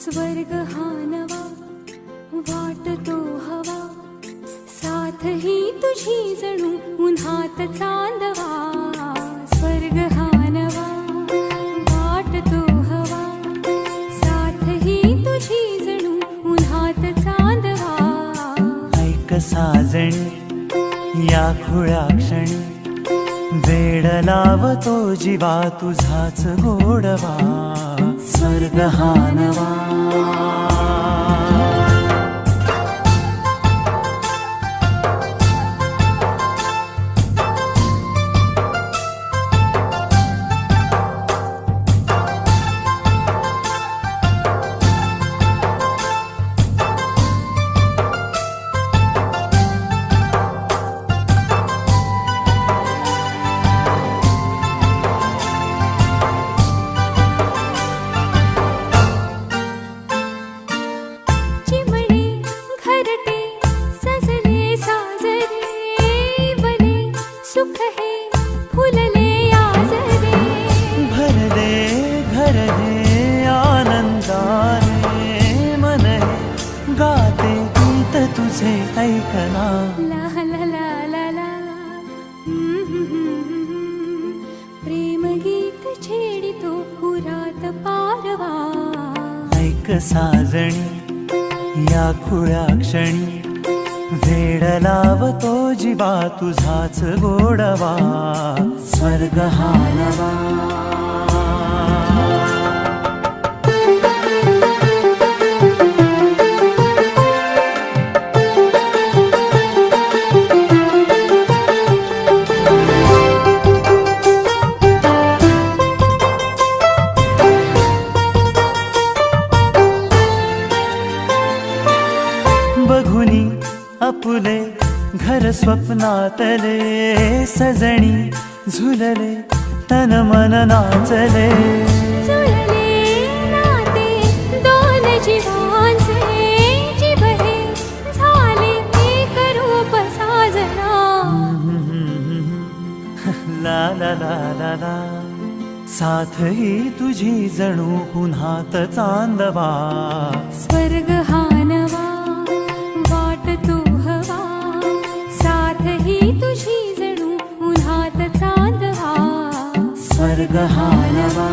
स्वर्ग हा नवा वाटतो हवा, साथ ही तुझी जणू उन्हात चांदवा. स्वर्ग हा नवा वाटतो हवा, साथ ही तुझी जणू उन्हात चांदवा. ऐक साजणी या खुळ्या क्षणी, वेड लावतो जीवा तुझाच गोडवा. स्वर्ग हा नवा. सुख है फुलले आजरे, भरले घर हे आनंदाने. मन हे गाते गीत तुझे ऐकना. ला ला ला ला ला. प्रेम गीत छेडितो पुरात पारवा. ऐक साजणी या खुळ्या क्षणी, वेड लावतो जीवा तुझाच गोडवा. स्वर्ग हा नवा. बघुनी आपुले घर स्वप्नातले, सजणी झुलले तन मन नाचले. जुळले नाते दोन जीवांचे, जीव हे झाले एक रूप साजना. ला ला ला ला ला. साथ ही तुझी जणू उन्हात चांदवा. स्वर्ग हा नवा वाटतो हवा, साथ ही तुझी जणू उन्हात चांदवा. स्वर्ग हा नवा.